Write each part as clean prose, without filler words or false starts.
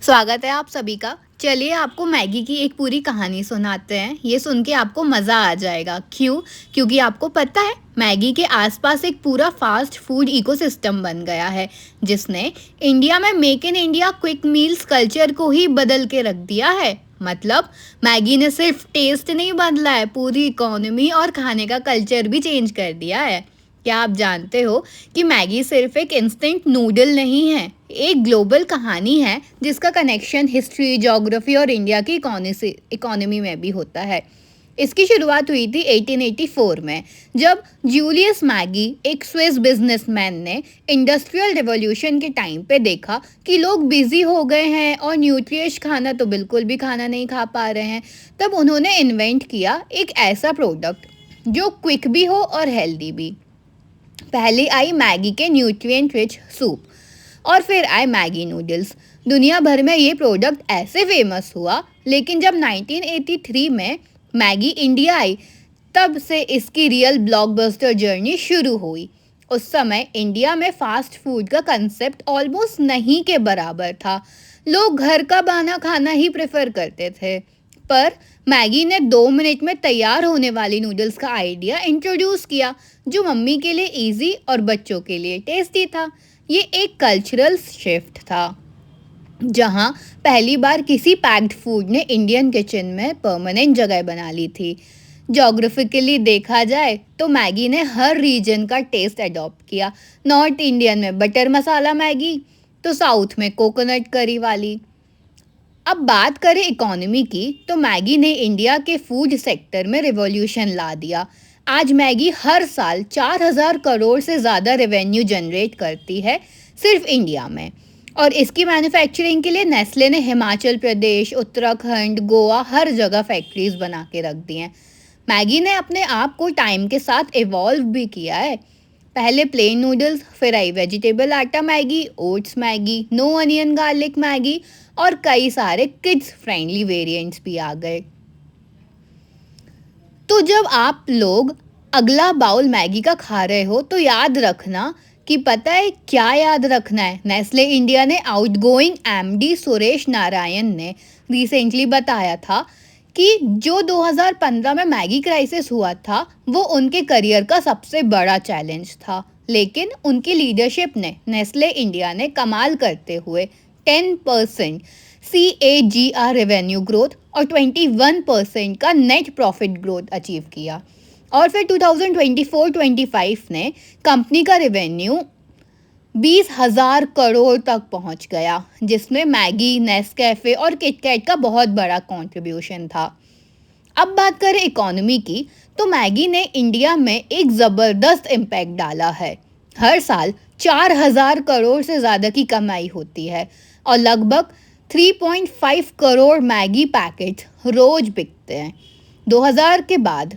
स्वागत है आप सभी का। चलिए आपको मैगी की एक पूरी कहानी सुनाते हैं। ये सुन के आपको मज़ा आ जाएगा। क्यों? क्योंकि आपको पता है मैगी के आसपास एक पूरा फास्ट फूड इकोसिस्टम बन गया है, जिसने इंडिया में make in India quick meals culture को ही बदल के रख दिया है। मतलब मैगी ने सिर्फ टेस्ट नहीं बदला है, पूरी इकोनॉमी और खाने का कल्चर भी चेंज कर दिया है। क्या आप जानते हो कि मैगी सिर्फ एक इंस्टेंट नूडल नहीं है, एक ग्लोबल कहानी है जिसका कनेक्शन हिस्ट्री, ज्योग्राफी और इंडिया की इकोनॉमी में भी होता है। इसकी शुरुआत हुई थी 1884 में, जब जूलियस मैगी, एक स्विस बिजनेसमैन ने इंडस्ट्रियल रिवॉल्यूशन के टाइम पे देखा कि लोग बिजी हो गए हैं और न्यूट्रिशियस खाना तो बिल्कुल भी खाना नहीं खा पा रहे हैं। तब उन्होंने इन्वेंट किया एक ऐसा प्रोडक्ट जो क्विक भी हो और हेल्दी भी। पहले आई मैगी के न्यूट्रिएंट रिच सूप और फिर आए मैगी नूडल्स। दुनिया भर में ये प्रोडक्ट ऐसे फेमस हुआ, लेकिन जब 1983 में मैगी इंडिया आई, तब से इसकी रियल ब्लॉकबस्टर जर्नी शुरू हुई। उस समय इंडिया में फास्ट फूड का कंसेप्ट ऑलमोस्ट नहीं के बराबर था। लोग घर का बना खाना ही प्रेफर करते थे। पर मैगी ने 2 मिनट में तैयार होने वाली नूडल्स का आइडिया इंट्रोड्यूस किया, जो मम्मी के लिए इजी और बच्चों के लिए टेस्टी था। ये एक कल्चरल शिफ्ट था, जहां पहली बार किसी पैक्ड फूड ने इंडियन किचन में परमानेंट जगह बना ली थी। जोग्राफिकली देखा जाए तो मैगी ने हर रीजन का टेस्ट अडॉप्ट किया। नॉर्थ इंडियन में बटर मसाला मैगी, तो साउथ में कोकोनट करी वाली। अब बात करें इकोनॉमी की, तो मैगी ने इंडिया के फूड सेक्टर में रिवॉल्यूशन ला दिया। आज मैगी हर साल 4,000 करोड़ से ज़्यादा रेवेन्यू जनरेट करती है सिर्फ इंडिया में। और इसकी मैन्युफैक्चरिंग के लिए नेस्ले ने हिमाचल प्रदेश, उत्तराखंड, गोवा हर जगह फैक्ट्रीज बना के रख दी हैं। मैगी ने अपने आप को टाइम के साथ इवॉल्व भी किया है। पहले प्लेन नूडल्स, फिर आई वेजिटेबल आटा Maggi, oats Maggi, no onion garlic Maggi और कई सारे किड्स फ्रेंडली वेरिएंट्स भी आ गए। तो जब आप लोग अगला बाउल मैगी का खा रहे हो, तो याद रखना कि पता है क्या याद रखना है? नेस्ले इंडिया ने आउटगोइंग एमडी सुरेश नारायण ने रिसेंटली बताया था कि जो 2015 में मैगी क्राइसिस हुआ था, वो उनके करियर का सबसे बड़ा चैलेंज था। लेकिन उनकी लीडरशिप ने, नेस्ले इंडिया ने कमाल करते हुए 10% CAGR रेवेन्यू ग्रोथ और 21% का नेट प्रॉफिट ग्रोथ अचीव किया। और फिर 2024-25 ने कंपनी का रेवेन्यू 20,000 करोड़ तक पहुंच गया, जिसमें मैगी, नेस्कैफे और किटकैट का बहुत बड़ा कंट्रीब्यूशन था। अब बात करें इकोनॉमी की, तो मैगी ने इंडिया में एक ज़बरदस्त इम्पैक्ट डाला है। हर साल 4,000 करोड़ से ज़्यादा की कमाई होती है और लगभग 3.5 करोड़ मैगी पैकेट रोज बिकते हैं। 2000 के बाद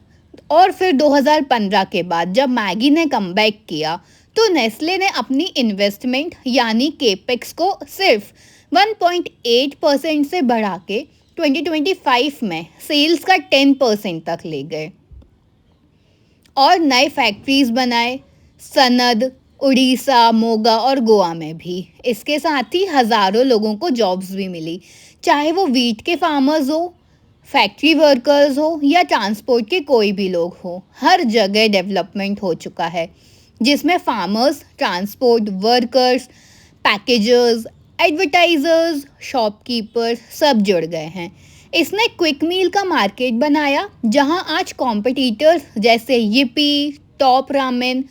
और फिर 2015 के बाद जब मैगी ने कमबैक किया, तो नेस्ले ने अपनी इन्वेस्टमेंट यानी केपेक्स को सिर्फ 1.8% से बढ़ा के 2025 में सेल्स का 10% तक ले गए और नए फैक्ट्रीज बनाए, सनद, उड़ीसा, मोगा और गोवा में भी। इसके साथ ही हज़ारों लोगों को जॉब्स भी मिली, चाहे वो वीट के फार्मर्स हो, फैक्ट्री वर्कर्स हो या ट्रांसपोर्ट के कोई भी लोग हो। हर जगह डेवलपमेंट हो चुका है, जिसमें farmers, transport workers, packagers, advertisers, shopkeepers सब जुड़ गए हैं। इसने क्विक मील का मार्केट बनाया, जहां आज कॉम्पिटिटर्स जैसे yippee, टॉप रामेन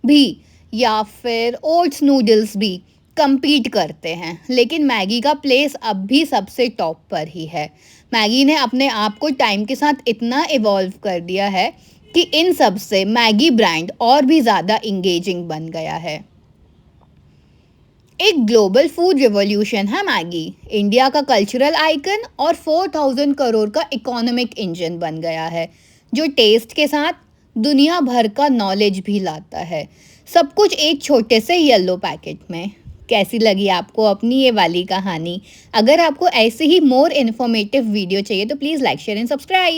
भी या फिर ओट्स नूडल्स भी compete करते हैं। लेकिन मैगी का प्लेस अब भी सबसे टॉप पर ही है। मैगी ने अपने आप को टाइम के साथ इतना इवॉल्व कर दिया है कि इन सब से मैगी ब्रांड और भी ज़्यादा इंगेजिंग बन गया है। एक ग्लोबल फूड रिवॉल्यूशन है मैगी, इंडिया का कल्चरल आइकन और 4,000 करोड़ का इकोनॉमिक इंजन बन गया है, जो टेस्ट के साथ दुनिया भर का नॉलेज भी लाता है। सब कुछ एक छोटे से येलो पैकेट में। कैसी लगी आपको अपनी ये वाली कहानी? अगर आपको ऐसे ही मोर इन्फॉर्मेटिव वीडियो चाहिए तो please like, share and subscribe.